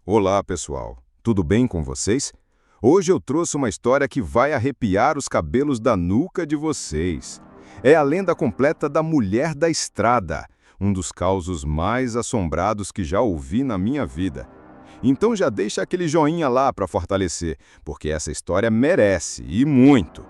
Olá, pessoal. Tudo bem com vocês? Hoje eu trouxe uma história que vai arrepiar os cabelos da nuca de vocês. É a lenda completa da Mulher da Estrada, um dos causos mais assombrados que já ouvi na minha vida. Então já deixa aquele joinha lá para fortalecer, porque essa história merece, e muito.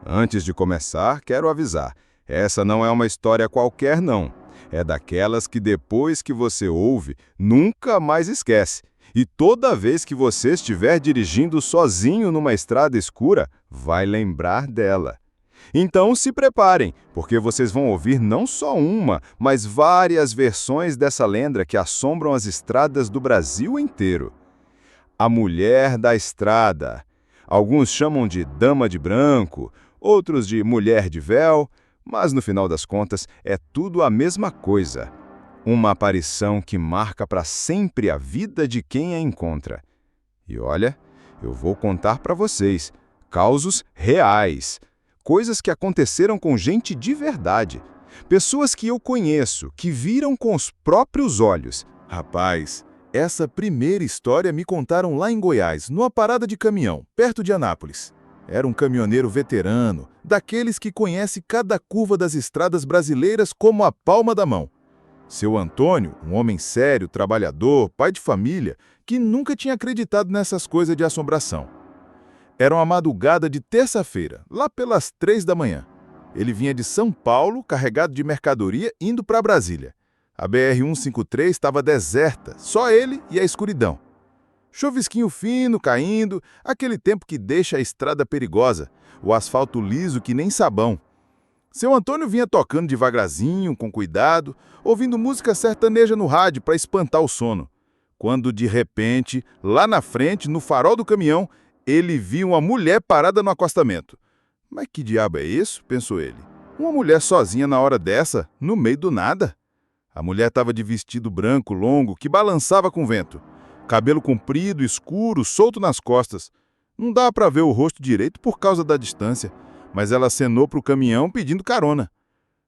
Antes de começar, quero avisar, essa não é uma história qualquer não. É daquelas que depois que você ouve, nunca mais esquece. E toda vez que você estiver dirigindo sozinho numa estrada escura, vai lembrar dela. Então se preparem, porque vocês vão ouvir não só uma, mas várias versões dessa lenda que assombram as estradas do Brasil inteiro. A Mulher da Estrada. Alguns chamam de Dama de Branco, outros de Mulher de Véu, mas no final das contas é tudo a mesma coisa. Uma aparição que marca para sempre a vida de quem a encontra. E olha, eu vou contar para vocês causos reais, coisas que aconteceram com gente de verdade, pessoas que eu conheço, que viram com os próprios olhos. Rapaz, essa primeira história me contaram lá em Goiás, numa parada de caminhão, perto de Anápolis. Era um caminhoneiro veterano, daqueles que conhece cada curva das estradas brasileiras como a palma da mão. Seu Antônio, um homem sério, trabalhador, pai de família, que nunca tinha acreditado nessas coisas de assombração. Era uma madrugada de terça-feira, lá pelas 3 da manhã. Ele vinha de São Paulo, carregado de mercadoria, indo para Brasília. A BR-153 estava deserta, só ele e a escuridão. Chuvisquinho fino caindo, aquele tempo que deixa a estrada perigosa, o asfalto liso que nem sabão. Seu Antônio vinha tocando devagarzinho, com cuidado, ouvindo música sertaneja no rádio para espantar o sono. Quando, de repente, lá na frente, no farol do caminhão, ele viu uma mulher parada no acostamento. Mas que diabo é isso? Pensou ele. Uma mulher sozinha na hora dessa, no meio do nada? A mulher estava de vestido branco longo que balançava com o vento. Cabelo comprido, escuro, solto nas costas. Não dava para ver o rosto direito por causa da distância, mas ela acenou para o caminhão pedindo carona.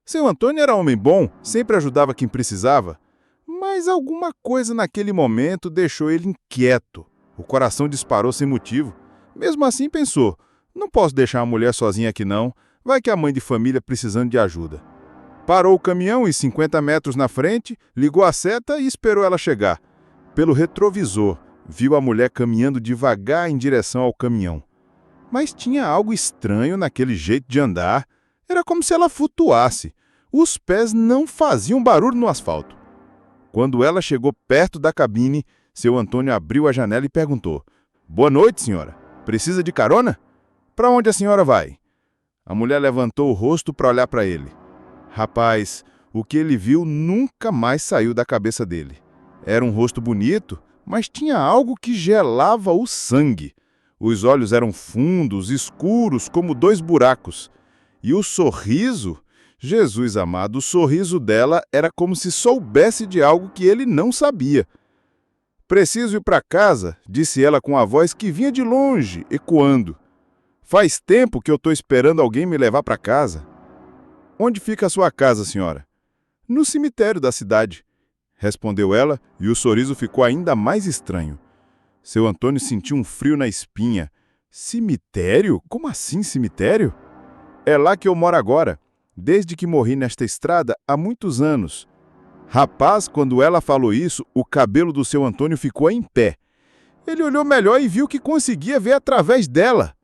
Seu Antônio era homem bom, sempre ajudava quem precisava, mas alguma coisa naquele momento deixou ele inquieto. O coração disparou sem motivo. Mesmo assim pensou, não posso deixar a mulher sozinha aqui não, vai que a mãe de família precisando de ajuda. Parou o caminhão e 50 metros na frente, ligou a seta e esperou ela chegar. Pelo retrovisor, viu a mulher caminhando devagar em direção ao caminhão. Mas tinha algo estranho naquele jeito de andar. Era como se ela flutuasse. Os pés não faziam barulho no asfalto. Quando ela chegou perto da cabine, seu Antônio abriu a janela e perguntou: "Boa noite, senhora. Precisa de carona? Para onde a senhora vai?" A mulher levantou o rosto para olhar para ele. Rapaz, o que ele viu nunca mais saiu da cabeça dele. Era um rosto bonito, mas tinha algo que gelava o sangue. Os olhos eram fundos, escuros, como 2 buracos. E o sorriso, Jesus amado, o sorriso dela era como se soubesse de algo que ele não sabia. "Preciso ir para casa", disse ela com a voz que vinha de longe, ecoando. "Faz tempo que eu estou esperando alguém me levar para casa." "Onde fica a sua casa, senhora?" "No cemitério da cidade", respondeu ela, e o sorriso ficou ainda mais estranho. Seu Antônio sentiu um frio na espinha. "Cemitério? Como assim cemitério?" "É lá que eu moro agora, desde que morri nesta estrada há muitos anos." Rapaz, quando ela falou isso, o cabelo do seu Antônio ficou em pé. Ele olhou melhor e viu que conseguia ver através dela.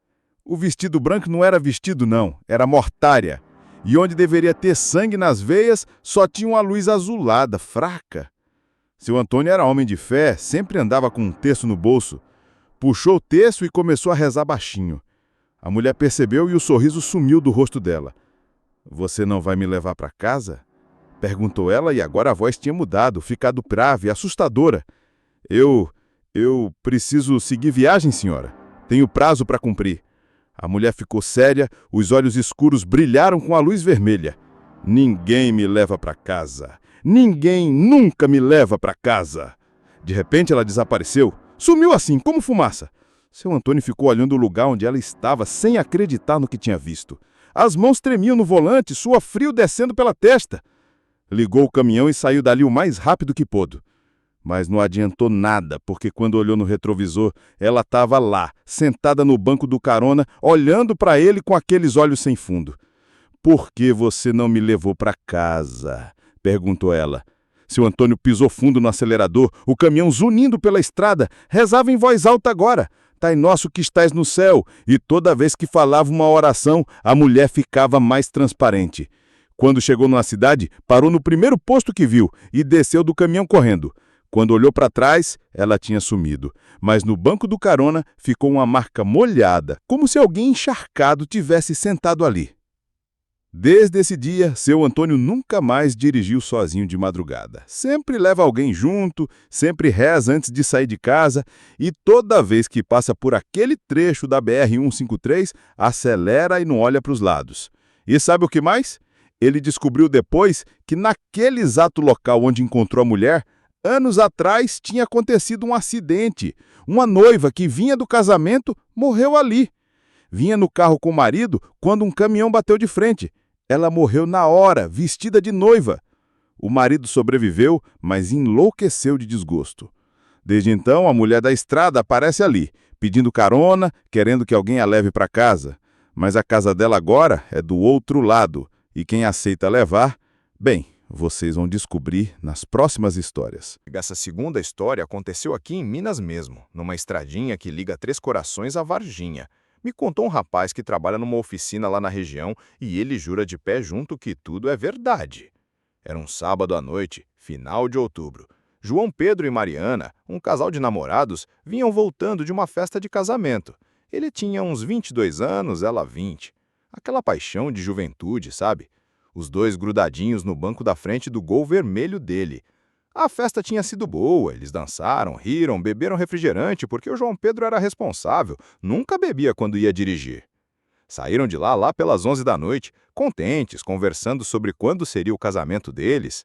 O vestido branco não era vestido não, era mortária. E onde deveria ter sangue nas veias, só tinha uma luz azulada, fraca. Seu Antônio era homem de fé, sempre andava com um terço no bolso. Puxou o terço e começou a rezar baixinho. A mulher percebeu e o sorriso sumiu do rosto dela. "Você não vai me levar para casa?" perguntou ela, e agora a voz tinha mudado, ficado grave, assustadora. Eu preciso seguir viagem, senhora. Tenho prazo para cumprir." A mulher ficou séria, os olhos escuros brilharam com a luz vermelha. "Ninguém me leva para casa. Ninguém nunca me leva para casa." De repente ela desapareceu. Sumiu assim, como fumaça. Seu Antônio ficou olhando o lugar onde ela estava, sem acreditar no que tinha visto. As mãos tremiam no volante, suor frio descendo pela testa. Ligou o caminhão e saiu dali o mais rápido que pôde. Mas não adiantou nada, porque quando olhou no retrovisor, ela estava lá, sentada no banco do carona, olhando para ele com aqueles olhos sem fundo. "Por que você não me levou para casa?" perguntou ela. Seu Antônio pisou fundo no acelerador, o caminhão zunindo pela estrada, rezava em voz alta agora: "Pai nosso que estais no céu", e toda vez que falava uma oração, a mulher ficava mais transparente. Quando chegou na cidade, parou no primeiro posto que viu e desceu do caminhão correndo. Quando olhou para trás, ela tinha sumido, mas no banco do carona ficou uma marca molhada, como se alguém encharcado tivesse sentado ali. Desde esse dia, seu Antônio nunca mais dirigiu sozinho de madrugada. Sempre leva alguém junto, sempre reza antes de sair de casa e toda vez que passa por aquele trecho da BR-153, acelera e não olha para os lados. E sabe o que mais? Ele descobriu depois que naquele exato local onde encontrou a mulher, anos atrás tinha acontecido um acidente. Uma noiva que vinha do casamento morreu ali. Vinha no carro com o marido quando um caminhão bateu de frente. Ela morreu na hora, vestida de noiva. O marido sobreviveu, mas enlouqueceu de desgosto. Desde então, a mulher da estrada aparece ali, pedindo carona, querendo que alguém a leve para casa. Mas a casa dela agora é do outro lado, e quem aceita levar, bem, vocês vão descobrir nas próximas histórias. Essa segunda história aconteceu aqui em Minas mesmo, numa estradinha que liga Três Corações a Varginha. Me contou um rapaz que trabalha numa oficina lá na região e ele jura de pé junto que tudo é verdade. Era um sábado à noite, final de outubro. João Pedro e Mariana, um casal de namorados, vinham voltando de uma festa de casamento. Ele tinha uns 22 anos, ela 20. Aquela paixão de juventude, sabe? Os dois grudadinhos no banco da frente do Gol vermelho dele. A festa tinha sido boa, eles dançaram, riram, beberam refrigerante porque o João Pedro era responsável, nunca bebia quando ia dirigir. Saíram de lá pelas 11 da noite, contentes, conversando sobre quando seria o casamento deles.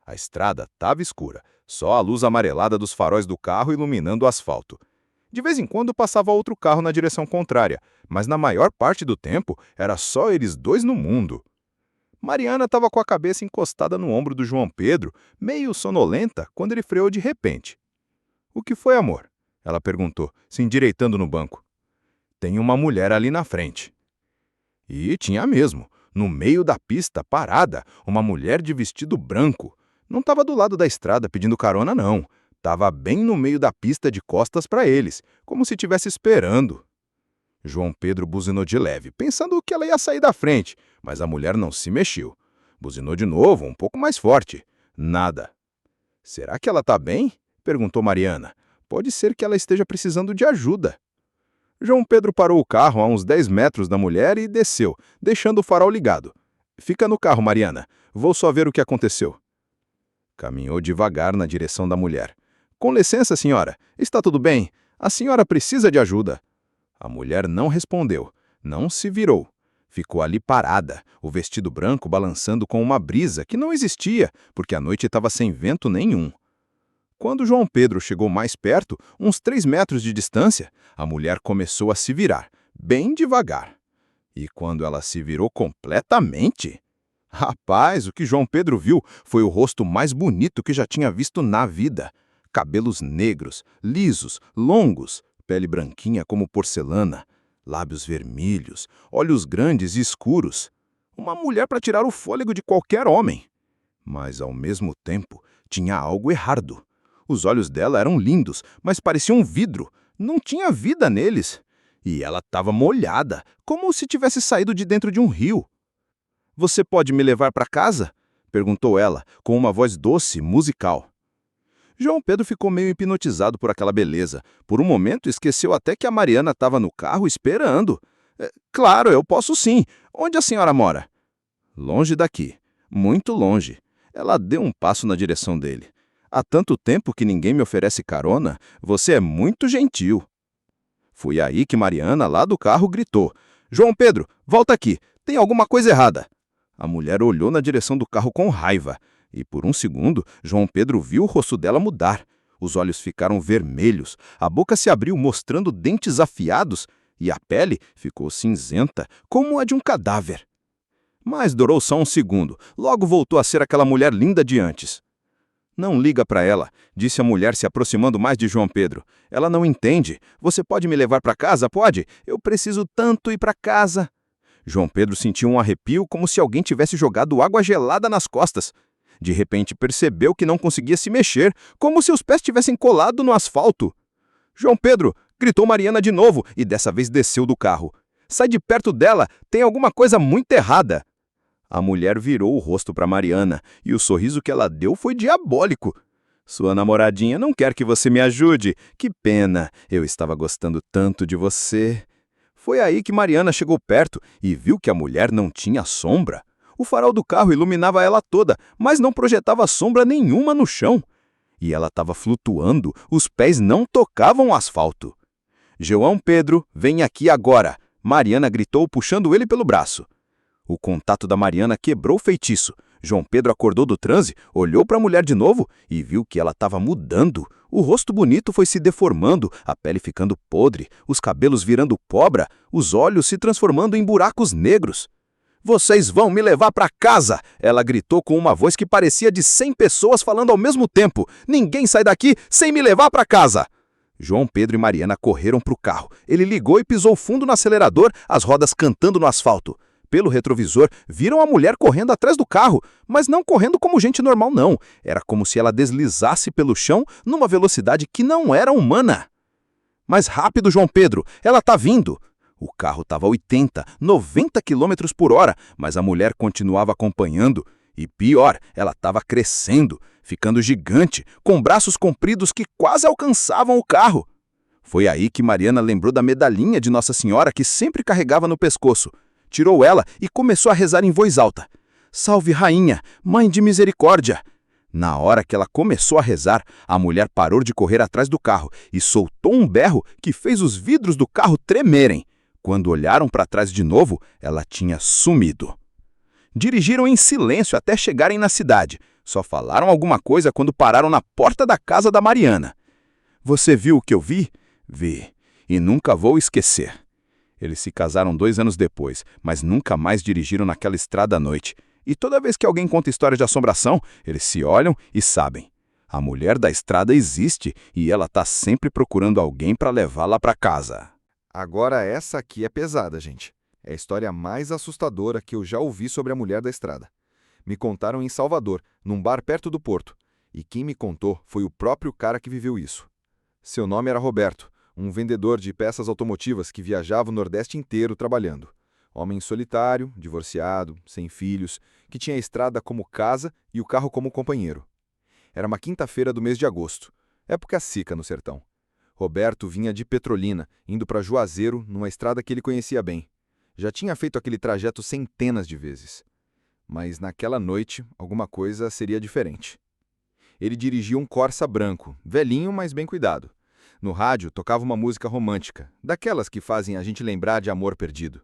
A estrada estava escura, só a luz amarelada dos faróis do carro iluminando o asfalto. De vez em quando passava outro carro na direção contrária, mas na maior parte do tempo era só eles dois no mundo. Mariana estava com a cabeça encostada no ombro do João Pedro, meio sonolenta, quando ele freou de repente. "O que foi, amor?" ela perguntou, se endireitando no banco. "Tem uma mulher ali na frente." E tinha mesmo, no meio da pista, parada, uma mulher de vestido branco. Não estava do lado da estrada pedindo carona, não. Estava bem no meio da pista de costas para eles, como se estivesse esperando. João Pedro buzinou de leve, pensando que ela ia sair da frente, mas a mulher não se mexeu. Buzinou de novo, um pouco mais forte. Nada. "Será que ela está bem?" perguntou Mariana. "Pode ser que ela esteja precisando de ajuda." João Pedro parou o carro a uns 10 metros da mulher e desceu, deixando o farol ligado. "Fica no carro, Mariana. Vou só ver o que aconteceu." Caminhou devagar na direção da mulher. "Com licença, senhora. Está tudo bem? A senhora precisa de ajuda." A mulher não respondeu, não se virou. Ficou ali parada, o vestido branco balançando com uma brisa que não existia, porque a noite estava sem vento nenhum. Quando João Pedro chegou mais perto, uns 3 metros de distância, a mulher começou a se virar, bem devagar. E quando ela se virou completamente... Rapaz, o que João Pedro viu foi o rosto mais bonito que já tinha visto na vida. Cabelos negros, lisos, longos, pele branquinha como porcelana, lábios vermelhos, olhos grandes e escuros. Uma mulher para tirar o fôlego de qualquer homem. Mas, ao mesmo tempo, tinha algo errado. Os olhos dela eram lindos, mas pareciam vidro. Não tinha vida neles. E ela estava molhada, como se tivesse saído de dentro de um rio. "Você pode me levar para casa?" perguntou ela, com uma voz doce, musical. João Pedro ficou meio hipnotizado por aquela beleza. Por um momento, esqueceu até que a Mariana estava no carro esperando. Claro, eu posso sim. Onde a senhora mora?" "Longe daqui. Muito longe." Ela deu um passo na direção dele. "Há tanto tempo que ninguém me oferece carona. Você é muito gentil." Foi aí que Mariana, lá do carro, gritou: "João Pedro, volta aqui. Tem alguma coisa errada." A mulher olhou na direção do carro com raiva. E por um segundo, João Pedro viu o rosto dela mudar. Os olhos ficaram vermelhos, a boca se abriu mostrando dentes afiados e a pele ficou cinzenta, como a de um cadáver. Mas durou só um segundo, logo voltou a ser aquela mulher linda de antes. Não liga para ela, disse a mulher se aproximando mais de João Pedro. Ela não entende. Você pode me levar para casa, pode? Eu preciso tanto ir para casa. João Pedro sentiu um arrepio como se alguém tivesse jogado água gelada nas costas. De repente percebeu que não conseguia se mexer, como se os pés tivessem colado no asfalto. João Pedro! Gritou Mariana de novo e dessa vez desceu do carro. Sai de perto dela, tem alguma coisa muito errada. A mulher virou o rosto para Mariana e o sorriso que ela deu foi diabólico. Sua namoradinha não quer que você me ajude. Que pena, eu estava gostando tanto de você. Foi aí que Mariana chegou perto e viu que a mulher não tinha sombra. O farol do carro iluminava ela toda, mas não projetava sombra nenhuma no chão. E ela estava flutuando, os pés não tocavam o asfalto. João Pedro, vem aqui agora! Mariana gritou, puxando ele pelo braço. O contato da Mariana quebrou o feitiço. João Pedro acordou do transe, olhou para a mulher de novo e viu que ela estava mudando. O rosto bonito foi se deformando, a pele ficando podre, os cabelos virando pobra, os olhos se transformando em buracos negros. Vocês vão me levar para casa! Ela gritou com uma voz que parecia de 100 pessoas falando ao mesmo tempo. Ninguém sai daqui sem me levar para casa! João Pedro e Mariana correram para o carro. Ele ligou e pisou fundo no acelerador, as rodas cantando no asfalto. Pelo retrovisor, viram a mulher correndo atrás do carro, mas não correndo como gente normal, não. Era como se ela deslizasse pelo chão numa velocidade que não era humana. Mais rápido, João Pedro! Ela está vindo! O carro estava a 80, 90 quilômetros por hora, mas a mulher continuava acompanhando. E pior, ela estava crescendo, ficando gigante, com braços compridos que quase alcançavam o carro. Foi aí que Mariana lembrou da medalhinha de Nossa Senhora que sempre carregava no pescoço. Tirou ela e começou a rezar em voz alta. Salve, Rainha, Mãe de Misericórdia! Na hora que ela começou a rezar, a mulher parou de correr atrás do carro e soltou um berro que fez os vidros do carro tremerem. Quando olharam para trás de novo, ela tinha sumido. Dirigiram em silêncio até chegarem na cidade. Só falaram alguma coisa quando pararam na porta da casa da Mariana. Você viu o que eu vi? Vi. E nunca vou esquecer. Eles se casaram 2 anos depois, mas nunca mais dirigiram naquela estrada à noite. E toda vez que alguém conta história de assombração, eles se olham e sabem. A mulher da estrada existe e ela está sempre procurando alguém para levá-la para casa. Agora essa aqui é pesada, gente. É a história mais assustadora que eu já ouvi sobre a mulher da estrada. Me contaram em Salvador, num bar perto do porto. E quem me contou foi o próprio cara que viveu isso. Seu nome era Roberto, um vendedor de peças automotivas que viajava o Nordeste inteiro trabalhando. Homem solitário, divorciado, sem filhos, que tinha a estrada como casa e o carro como companheiro. Era uma quinta-feira do mês de agosto, época seca no sertão. Roberto vinha de Petrolina, indo para Juazeiro, numa estrada que ele conhecia bem. Já tinha feito aquele trajeto centenas de vezes. Mas naquela noite, alguma coisa seria diferente. Ele dirigia um Corsa branco, velhinho, mas bem cuidado. No rádio, tocava uma música romântica, daquelas que fazem a gente lembrar de amor perdido.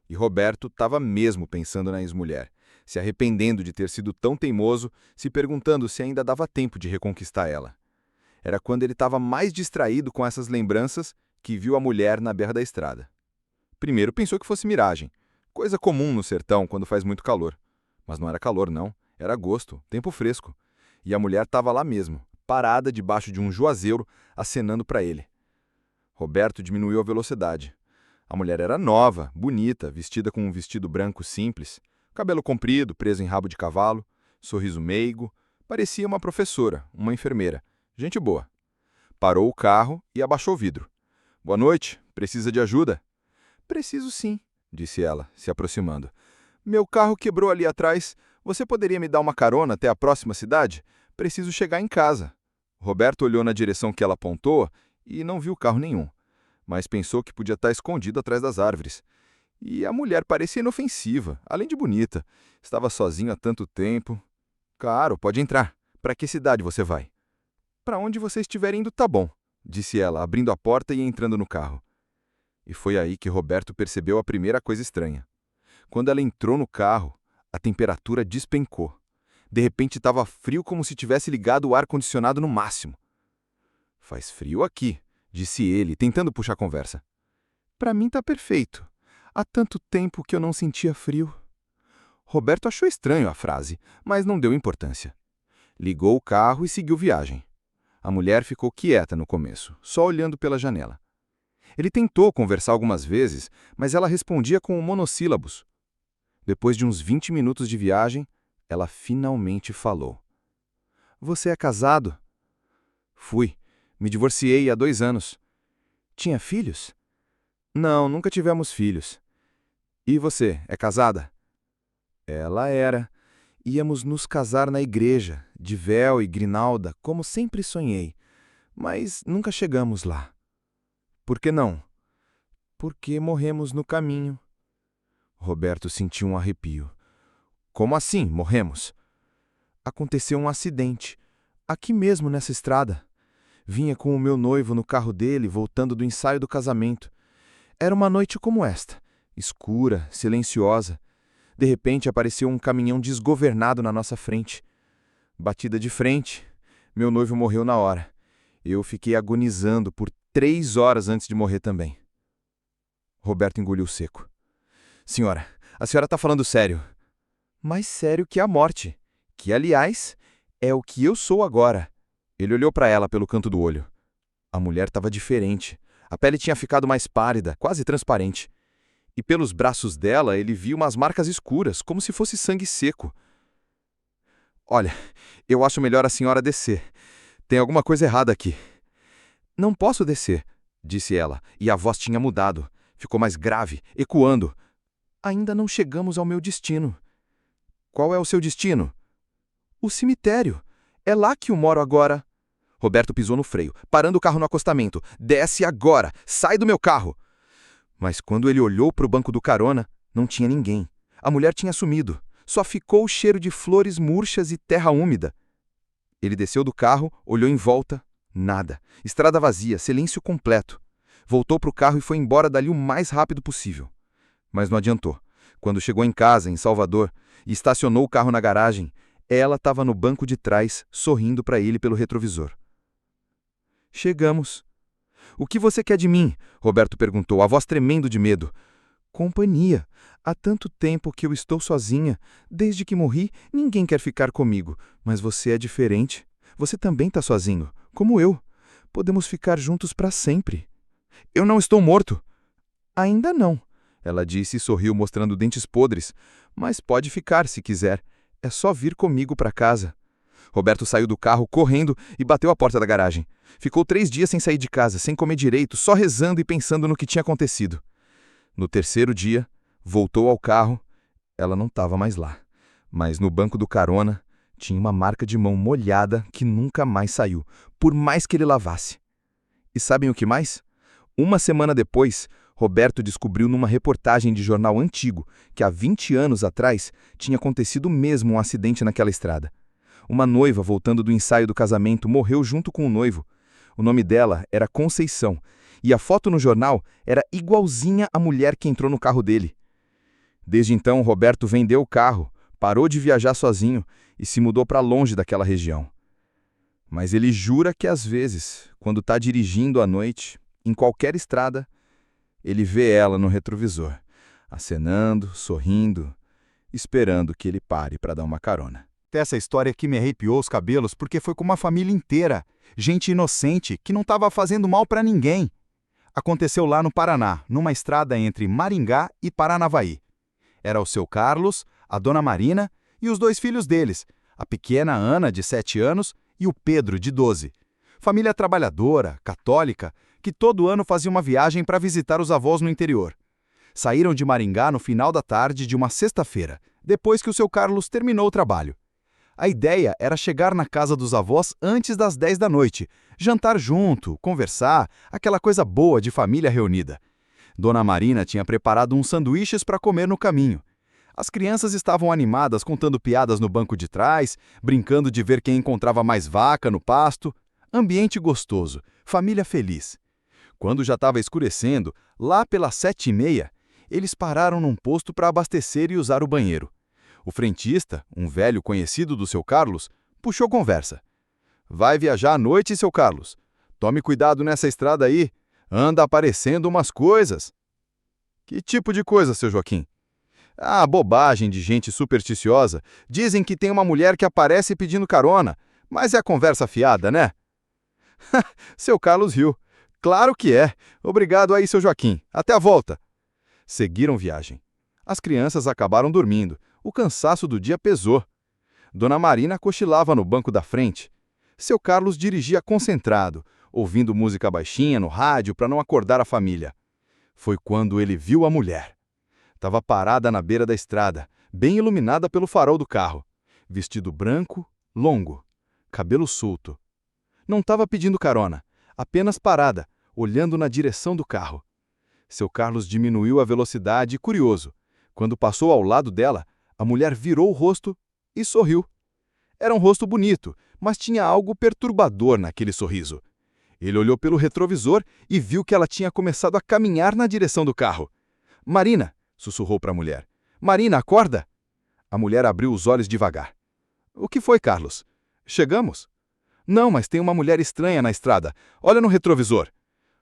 E Roberto estava mesmo pensando na ex-mulher, se arrependendo de ter sido tão teimoso, se perguntando se ainda dava tempo de reconquistar ela. Era quando ele estava mais distraído com essas lembranças que viu a mulher na beira da estrada. Primeiro pensou que fosse miragem, coisa comum no sertão quando faz muito calor. Mas não era calor, não. Era agosto, tempo fresco. E a mulher estava lá mesmo, parada debaixo de um juazeiro, acenando para ele. Roberto diminuiu a velocidade. A mulher era nova, bonita, vestida com um vestido branco simples, cabelo comprido, preso em rabo de cavalo, sorriso meigo, parecia uma professora, uma enfermeira. Gente boa. Parou o carro e abaixou o vidro. Boa noite, precisa de ajuda? Preciso sim, disse ela, se aproximando. Meu carro quebrou ali atrás. Você poderia me dar uma carona até a próxima cidade? Preciso chegar em casa. Roberto olhou na direção que ela apontou e não viu carro nenhum, mas pensou que podia estar escondido atrás das árvores. E a mulher parecia inofensiva, além de bonita. Estava sozinho há tanto tempo. Claro, pode entrar. Para que cidade você vai? Para onde você estiver indo tá bom, disse ela, abrindo a porta e entrando no carro. E foi aí que Roberto percebeu a primeira coisa estranha. Quando ela entrou no carro, a temperatura despencou. De repente estava frio como se tivesse ligado o ar-condicionado no máximo. Faz frio aqui, disse ele, tentando puxar conversa. Para mim tá perfeito. Há tanto tempo que eu não sentia frio. Roberto achou estranho a frase, mas não deu importância. Ligou o carro e seguiu viagem. A mulher ficou quieta no começo, só olhando pela janela. Ele tentou conversar algumas vezes, mas ela respondia com monossílabos. Depois de uns 20 minutos de viagem, ela finalmente falou. Você é casado? Fui. Me divorciei há 2 anos. Tinha filhos? Não, nunca tivemos filhos. E você, é casada? Ela era. Íamos nos casar na igreja, de véu e grinalda, como sempre sonhei. Mas nunca chegamos lá. Por que não? Porque morremos no caminho. Roberto sentiu um arrepio. Como assim, morremos? Aconteceu um acidente, aqui mesmo nessa estrada. Vinha com o meu noivo no carro dele, voltando do ensaio do casamento. Era uma noite como esta, escura, silenciosa. De repente apareceu um caminhão desgovernado na nossa frente. Batida de frente, meu noivo morreu na hora. Eu fiquei agonizando por 3 horas antes de morrer também. Roberto engoliu seco. Senhora, a senhora está falando sério. Mais sério que a morte, que, aliás, é o que eu sou agora. Ele olhou para ela pelo canto do olho. A mulher estava diferente. A pele tinha ficado mais pálida, quase transparente. E pelos braços dela ele viu umas marcas escuras, como se fosse sangue seco. Olha, eu acho melhor a senhora descer. Tem alguma coisa errada aqui. Não posso descer, disse ela, e a voz tinha mudado. Ficou mais grave, ecoando. Ainda não chegamos ao meu destino. Qual é o seu destino? O cemitério. É lá que eu moro agora. Roberto pisou no freio, parando o carro no acostamento. Desce agora! Sai do meu carro! Mas quando ele olhou para o banco do carona, não tinha ninguém. A mulher tinha sumido. Só ficou o cheiro de flores murchas e terra úmida. Ele desceu do carro, olhou em volta. Nada. Estrada vazia, silêncio completo. Voltou para o carro e foi embora dali o mais rápido possível. Mas não adiantou. Quando chegou em casa, em Salvador, e estacionou o carro na garagem, ela estava no banco de trás, sorrindo para ele pelo retrovisor. Chegamos. O que você quer de mim? Roberto perguntou, a voz tremendo de medo. Companhia. Há tanto tempo que eu estou sozinha. Desde que morri, ninguém quer ficar comigo. Mas você é diferente. Você também está sozinho, como eu. Podemos ficar juntos para sempre. Eu não estou morto. Ainda não, ela disse e sorriu mostrando dentes podres. Mas pode ficar se quiser. É só vir comigo para casa. Roberto saiu do carro correndo e bateu a porta da garagem. Ficou 3 dias sem sair de casa, sem comer direito, só rezando e pensando no que tinha acontecido. No 3º dia, voltou ao carro. Ela não estava mais lá. Mas no banco do carona tinha uma marca de mão molhada que nunca mais saiu, por mais que ele lavasse. E sabem o que mais? Uma semana depois, Roberto descobriu numa reportagem de jornal antigo que há 20 anos atrás tinha acontecido mesmo um acidente naquela estrada. Uma noiva voltando do ensaio do casamento morreu junto com o noivo. O nome dela era Conceição, e a foto no jornal era igualzinha à mulher que entrou no carro dele. Desde então, Roberto vendeu o carro, parou de viajar sozinho e se mudou para longe daquela região. Mas ele jura que às vezes, quando está dirigindo à noite, em qualquer estrada, ele vê ela no retrovisor, acenando, sorrindo, esperando que ele pare para dar uma carona. Essa história aqui me arrepiou os cabelos porque foi com uma família inteira. Gente inocente, que não estava fazendo mal para ninguém. Aconteceu lá no Paraná, numa estrada entre Maringá e Paranavaí. Era o seu Carlos, a dona Marina e os 2 filhos deles, a pequena Ana, de 7 anos, e o Pedro, de 12. Família trabalhadora, católica, que todo ano fazia uma viagem para visitar os avós no interior. Saíram de Maringá no final da tarde de uma sexta-feira, depois que o seu Carlos terminou o trabalho. A ideia era chegar na casa dos avós antes das 10 da noite, jantar junto, conversar, aquela coisa boa de família reunida. Dona Marina tinha preparado uns sanduíches para comer no caminho. As crianças estavam animadas contando piadas no banco de trás, brincando de ver quem encontrava mais vaca no pasto. Ambiente gostoso, família feliz. Quando já estava escurecendo, lá pelas 7h30, eles pararam num posto para abastecer e usar o banheiro. O frentista, um velho conhecido do seu Carlos, puxou conversa. Vai viajar à noite, seu Carlos? Tome cuidado nessa estrada aí. Anda aparecendo umas coisas. Que tipo de coisa, seu Joaquim? Ah, bobagem de gente supersticiosa. Dizem que tem uma mulher que aparece pedindo carona, mas é conversa fiada, né? Seu Carlos riu. Claro que é. Obrigado aí, seu Joaquim. Até a volta. Seguiram viagem. As crianças acabaram dormindo. O cansaço do dia pesou. Dona Marina cochilava no banco da frente. Seu Carlos dirigia concentrado, ouvindo música baixinha no rádio para não acordar a família. Foi quando ele viu a mulher. Estava parada na beira da estrada, bem iluminada pelo farol do carro. Vestido branco, longo, cabelo solto. Não estava pedindo carona, apenas parada, olhando na direção do carro. Seu Carlos diminuiu a velocidade, curioso. Quando passou ao lado dela, a mulher virou o rosto e sorriu. Era um rosto bonito, mas tinha algo perturbador naquele sorriso. Ele olhou pelo retrovisor e viu que ela tinha começado a caminhar na direção do carro. Marina, sussurrou para a mulher. Marina, acorda! A mulher abriu os olhos devagar. O que foi, Carlos? Chegamos? Não, mas tem uma mulher estranha na estrada. Olha no retrovisor.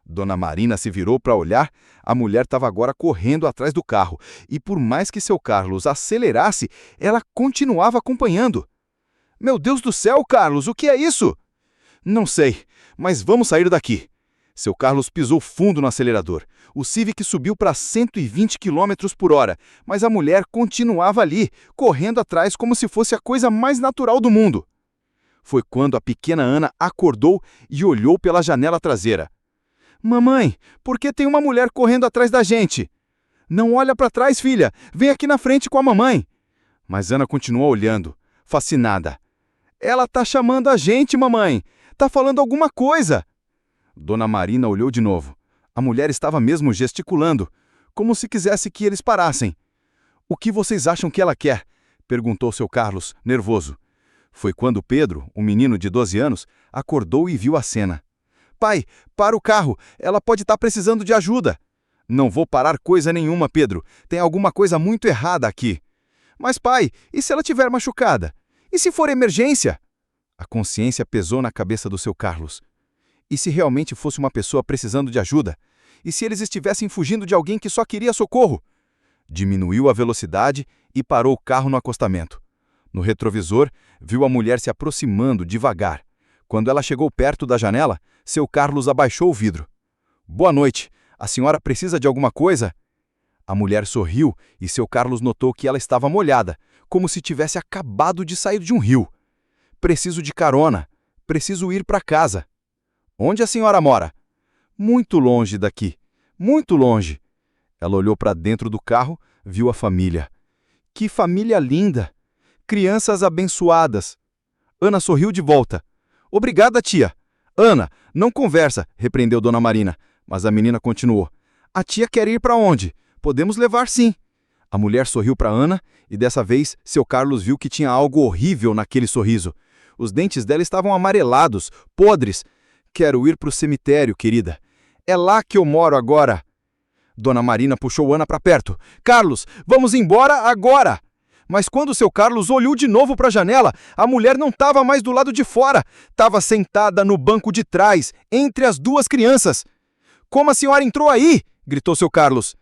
Dona Marina se virou para olhar. A mulher estava agora correndo atrás do carro. E por mais que seu Carlos acelerasse, ela continuava acompanhando. Meu Deus do céu, Carlos, o que é isso? Não sei, mas vamos sair daqui. Seu Carlos pisou fundo no acelerador. O Civic subiu para 120 km por hora, mas a mulher continuava ali, correndo atrás como se fosse a coisa mais natural do mundo. Foi quando a pequena Ana acordou e olhou pela janela traseira. Mamãe, por que tem uma mulher correndo atrás da gente? Não olha para trás, filha. Vem aqui na frente com a mamãe. Mas Ana continuou olhando, fascinada. Ela tá chamando a gente, mamãe. Tá falando alguma coisa. Dona Marina olhou de novo. A mulher estava mesmo gesticulando, como se quisesse que eles parassem. O que vocês acham que ela quer? Perguntou seu Carlos, nervoso. Foi quando Pedro, um menino de 12 anos, acordou e viu a cena. Pai, para o carro. Ela pode estar precisando de ajuda. Não vou parar coisa nenhuma, Pedro. Tem alguma coisa muito errada aqui. Mas, pai, e se ela estiver machucada? E se for emergência? A consciência pesou na cabeça do seu Carlos. E se realmente fosse uma pessoa precisando de ajuda? E se eles estivessem fugindo de alguém que só queria socorro? Diminuiu a velocidade e parou o carro no acostamento. No retrovisor, viu a mulher se aproximando devagar. Quando ela chegou perto da janela, seu Carlos abaixou o vidro. Boa noite. A senhora precisa de alguma coisa? A mulher sorriu e seu Carlos notou que ela estava molhada, como se tivesse acabado de sair de um rio. Preciso de carona. Preciso ir para casa. Onde a senhora mora? Muito longe daqui. Muito longe. Ela olhou para dentro do carro, viu a família. Que família linda! Crianças abençoadas. Ana sorriu de volta. Obrigada, tia. Ana, não conversa, repreendeu Dona Marina. Mas a menina continuou. A tia quer ir para onde? Podemos levar sim. A mulher sorriu para Ana e dessa vez seu Carlos viu que tinha algo horrível naquele sorriso. Os dentes dela estavam amarelados, podres. Quero ir para o cemitério, querida. É lá que eu moro agora. Dona Marina puxou Ana para perto. Carlos, vamos embora agora! Mas quando seu Carlos olhou de novo para a janela, a mulher não estava mais do lado de fora. Estava sentada no banco de trás, entre as duas crianças. Como a senhora entrou aí? Gritou seu Carlos.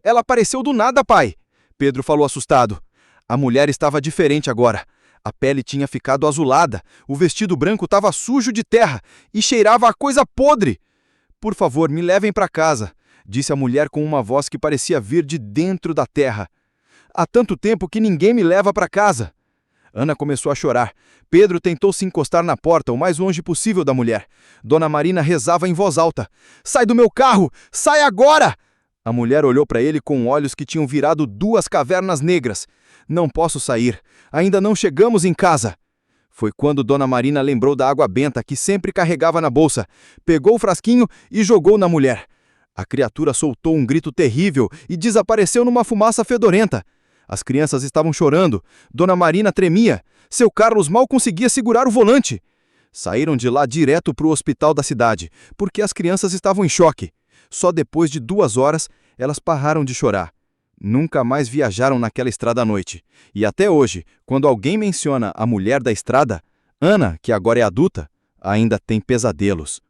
Ela apareceu do nada, pai. Pedro falou assustado. A mulher estava diferente agora. A pele tinha ficado azulada, o vestido branco estava sujo de terra e cheirava a coisa podre. Por favor, me levem para casa, disse a mulher com uma voz que parecia vir de dentro da terra. Há tanto tempo que ninguém me leva para casa. Ana começou a chorar. Pedro tentou se encostar na porta o mais longe possível da mulher. Dona Marina rezava em voz alta. Sai do meu carro! Sai agora! A mulher olhou para ele com olhos que tinham virado duas cavernas negras. Não posso sair. Ainda não chegamos em casa. Foi quando Dona Marina lembrou da água benta que sempre carregava na bolsa. Pegou o frasquinho e jogou na mulher. A criatura soltou um grito terrível e desapareceu numa fumaça fedorenta. As crianças estavam chorando. Dona Marina tremia. Seu Carlos mal conseguia segurar o volante. Saíram de lá direto para o hospital da cidade, porque as crianças estavam em choque. Só depois de 2 horas, elas pararam de chorar. Nunca mais viajaram naquela estrada à noite. E até hoje, quando alguém menciona a mulher da estrada, Ana, que agora é adulta, ainda tem pesadelos.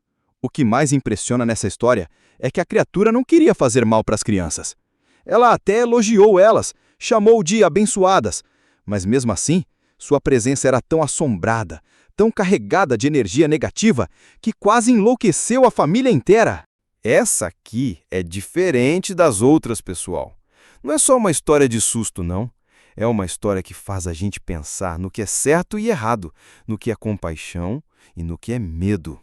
O que mais impressiona nessa história é que a criatura não queria fazer mal para as crianças. Ela até elogiou elas, chamou de abençoadas, mas mesmo assim, sua presença era tão assombrada, tão carregada de energia negativa, que quase enlouqueceu a família inteira. Essa aqui é diferente das outras, pessoal. Não é só uma história de susto, não. É uma história que faz a gente pensar no que é certo e errado, no que é compaixão e no que é medo.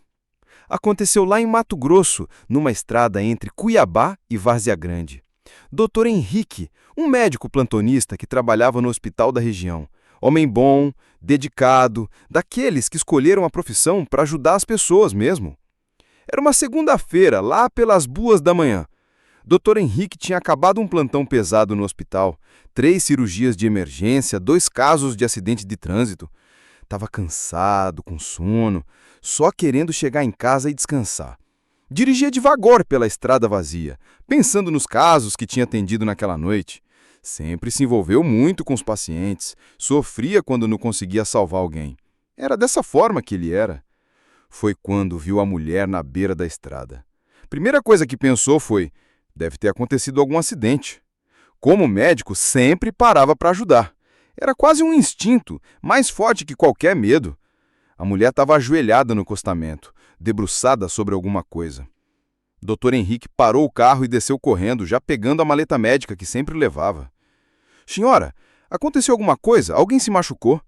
Aconteceu lá em Mato Grosso, numa estrada entre Cuiabá e Várzea Grande. Dr. Henrique, um médico plantonista que trabalhava no hospital da região. Homem bom, dedicado, daqueles que escolheram a profissão para ajudar as pessoas mesmo. Era uma segunda-feira, lá pelas 2 da manhã. Dr. Henrique tinha acabado um plantão pesado no hospital, 3 cirurgias de emergência, 2 casos de acidente de trânsito. Estava cansado, com sono, só querendo chegar em casa e descansar. Dirigia devagar pela estrada vazia, pensando nos casos que tinha atendido naquela noite. Sempre se envolveu muito com os pacientes, sofria quando não conseguia salvar alguém. Era dessa forma que ele era. Foi quando viu a mulher na beira da estrada. Primeira coisa que pensou foi: deve ter acontecido algum acidente. Como médico, sempre parava para ajudar. Era quase um instinto, mais forte que qualquer medo. A mulher estava ajoelhada no acostamento, debruçada sobre alguma coisa. Dr. Henrique parou o carro e desceu correndo, já pegando a maleta médica que sempre levava. Senhora, aconteceu alguma coisa? Alguém se machucou?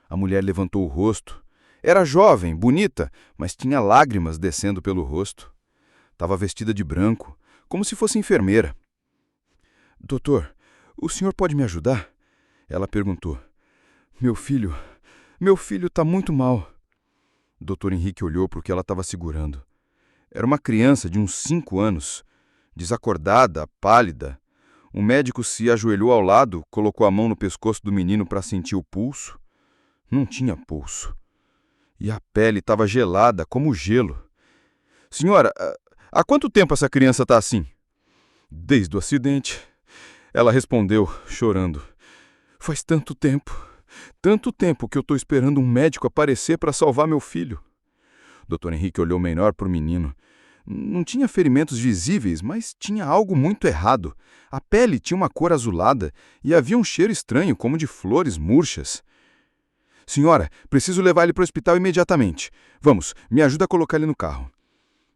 A mulher levantou o rosto. Era jovem, bonita, mas tinha lágrimas descendo pelo rosto. Estava vestida de branco, como se fosse enfermeira. Doutor, o senhor pode me ajudar? Ela perguntou. Meu filho está muito mal. Dr. Henrique olhou para o que ela estava segurando. Era uma criança de uns 5 anos, desacordada, pálida. O médico se ajoelhou ao lado, colocou a mão no pescoço do menino para sentir o pulso. Não tinha pulso. E a pele estava gelada, como gelo. Senhora, há quanto tempo essa criança está assim? Desde o acidente. Ela respondeu, chorando. Faz tanto tempo que eu estou esperando um médico aparecer para salvar meu filho. Dr. Henrique olhou melhor para o menino. Não tinha ferimentos visíveis, mas tinha algo muito errado. A pele tinha uma cor azulada e havia um cheiro estranho, como de flores murchas. Senhora, preciso levar ele para o hospital imediatamente. Vamos, me ajuda a colocar ele no carro.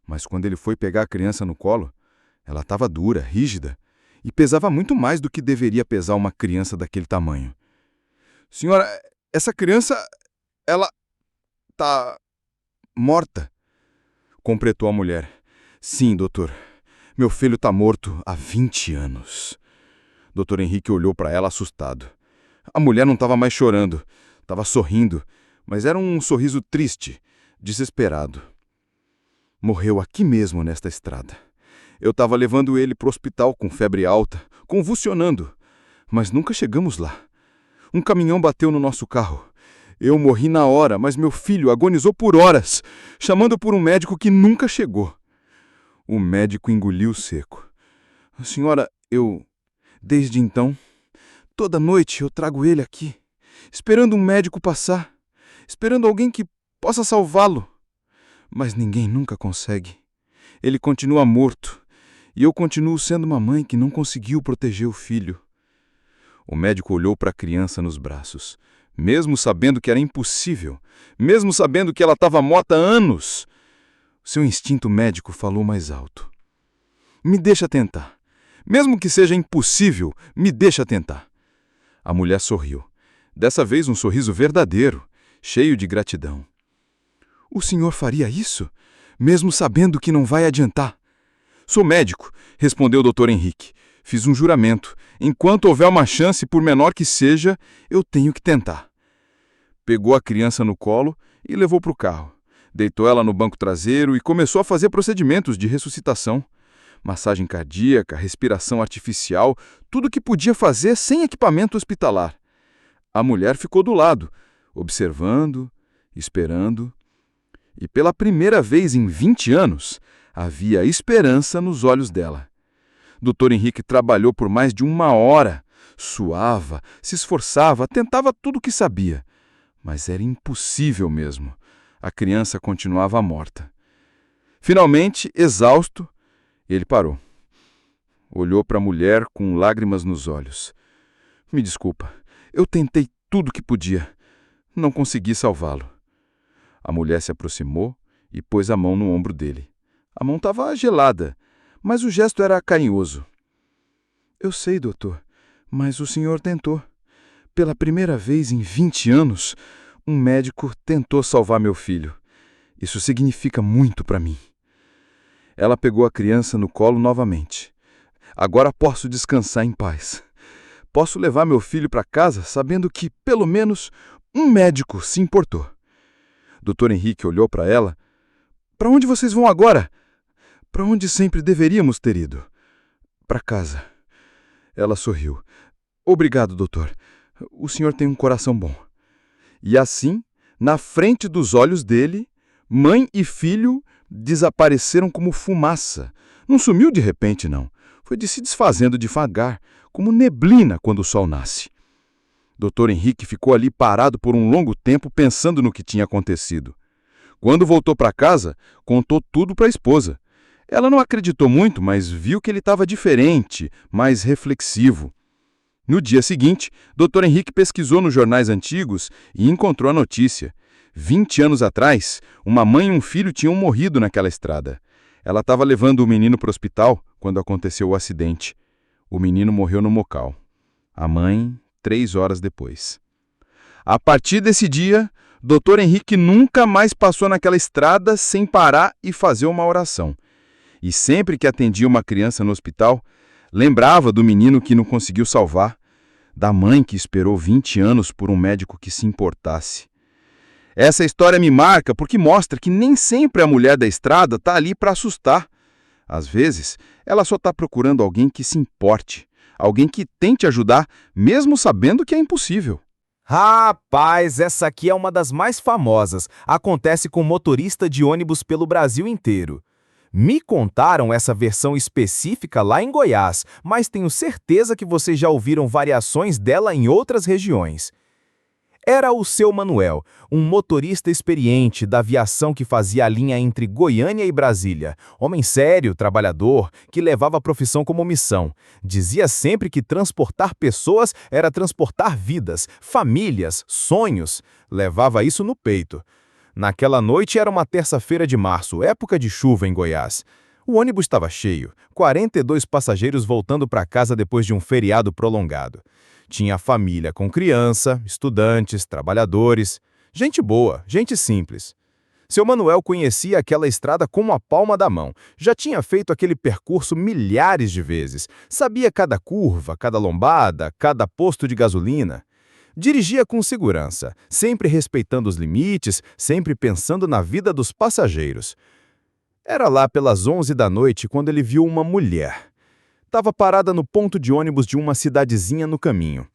Mas quando ele foi pegar a criança no colo, ela estava dura, rígida, e pesava muito mais do que deveria pesar uma criança daquele tamanho. Senhora, essa criança, ela está morta, completou a mulher. Sim, doutor. Meu filho está morto há 20 anos. Dr. Henrique olhou para ela assustado. A mulher não estava mais chorando, estava sorrindo, mas era um sorriso triste, desesperado. Morreu aqui mesmo nesta estrada. Eu estava levando ele para o hospital com febre alta, convulsionando, mas nunca chegamos lá. Um caminhão bateu no nosso carro. Eu morri na hora, mas meu filho agonizou por horas, chamando por um médico que nunca chegou. O médico engoliu seco. Senhora, desde então, toda noite eu trago ele aqui, esperando um médico passar, esperando alguém que possa salvá-lo. Mas ninguém nunca consegue. Ele continua morto, e eu continuo sendo uma mãe que não conseguiu proteger o filho. O médico olhou para a criança nos braços, mesmo sabendo que era impossível, mesmo sabendo que ela estava morta há anos. Seu instinto médico falou mais alto. Me deixa tentar. Mesmo que seja impossível, me deixa tentar. A mulher sorriu. Dessa vez um sorriso verdadeiro, cheio de gratidão. O senhor faria isso? Mesmo sabendo que não vai adiantar? Sou médico, respondeu o Dr. Henrique. Fiz um juramento. Enquanto houver uma chance, por menor que seja, eu tenho que tentar. Pegou a criança no colo e levou para o carro. Deitou ela no banco traseiro e começou a fazer procedimentos de ressuscitação. Massagem cardíaca, respiração artificial, tudo o que podia fazer sem equipamento hospitalar. A mulher ficou do lado, observando, esperando. E pela primeira vez em 20 anos, havia esperança nos olhos dela. Dr. Henrique trabalhou por mais de 1 hora. Suava, se esforçava, tentava tudo o que sabia. Mas era impossível mesmo. A criança continuava morta. Finalmente, exausto, ele parou. Olhou para a mulher com lágrimas nos olhos. Me desculpa. Eu tentei tudo que podia. Não consegui salvá-lo. A mulher se aproximou e pôs a mão no ombro dele. A mão estava gelada, mas o gesto era carinhoso. Eu sei, doutor, mas o senhor tentou. Pela primeira vez em 20 anos, um médico tentou salvar meu filho. Isso significa muito para mim. Ela pegou a criança no colo novamente. Agora posso descansar em paz. Posso levar meu filho para casa sabendo que, pelo menos, um médico se importou. Dr. Henrique olhou para ela. Para onde vocês vão agora? Para onde sempre deveríamos ter ido. Para casa. Ela sorriu. Obrigado, doutor. O senhor tem um coração bom. E assim, na frente dos olhos dele, mãe e filho desapareceram como fumaça. Não sumiu de repente, não. Foi de se desfazendo devagar, como neblina quando o sol nasce. Dr. Henrique ficou ali parado por um longo tempo pensando no que tinha acontecido. Quando voltou para casa, contou tudo para a esposa. Ela não acreditou muito, mas viu que ele estava diferente, mais reflexivo. No dia seguinte, Dr. Henrique pesquisou nos jornais antigos e encontrou a notícia. 20 anos atrás, uma mãe e um filho tinham morrido naquela estrada. Ela estava levando o menino para o hospital quando aconteceu o acidente. O menino morreu no local. A mãe, 3 horas depois. A partir desse dia, Dr. Henrique nunca mais passou naquela estrada sem parar e fazer uma oração. E sempre que atendia uma criança no hospital, lembrava do menino que não conseguiu salvar, da mãe que esperou 20 anos por um médico que se importasse. Essa história me marca porque mostra que nem sempre a mulher da estrada está ali para assustar. Às vezes, ela só está procurando alguém que se importe, alguém que tente ajudar, mesmo sabendo que é impossível. Rapaz, essa aqui é uma das mais famosas. Acontece com motorista de ônibus pelo Brasil inteiro. Me contaram essa versão específica lá em Goiás, mas tenho certeza que vocês já ouviram variações dela em outras regiões. Era o Seu Manuel, um motorista experiente da aviação que fazia a linha entre Goiânia e Brasília. Homem sério, trabalhador, que levava a profissão como missão. Dizia sempre que transportar pessoas era transportar vidas, famílias, sonhos. Levava isso no peito. Naquela noite era uma terça-feira de março, época de chuva em Goiás. O ônibus estava cheio, 42 passageiros voltando para casa depois de um feriado prolongado. Tinha família com criança, estudantes, trabalhadores, gente boa, gente simples. Seu Manuel conhecia aquela estrada como a palma da mão. Já tinha feito aquele percurso milhares de vezes. Sabia cada curva, cada lombada, cada posto de gasolina. Dirigia com segurança, sempre respeitando os limites, sempre pensando na vida dos passageiros. Era lá pelas 11 da noite quando ele viu uma mulher. Estava parada no ponto de ônibus de uma cidadezinha no caminho.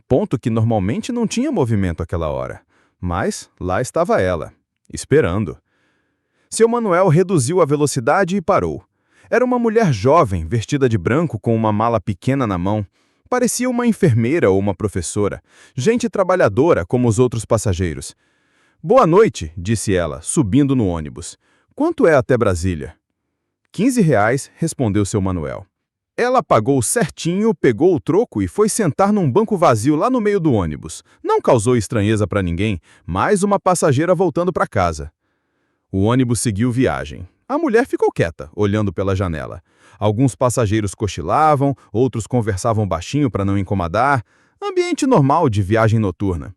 Ponto que normalmente não tinha movimento àquela hora. Mas lá estava ela, esperando. Seu Manuel reduziu a velocidade e parou. Era uma mulher jovem, vestida de branco com uma mala pequena na mão. Parecia uma enfermeira ou uma professora. Gente trabalhadora como os outros passageiros. Boa noite, disse ela, subindo no ônibus. Quanto é até Brasília? R$ 15, respondeu seu Manuel. Ela pagou certinho, pegou o troco e foi sentar num banco vazio lá no meio do ônibus. Não causou estranheza para ninguém, mais uma passageira voltando para casa. O ônibus seguiu viagem. A mulher ficou quieta, olhando pela janela. Alguns passageiros cochilavam, outros conversavam baixinho para não incomodar. Ambiente normal de viagem noturna.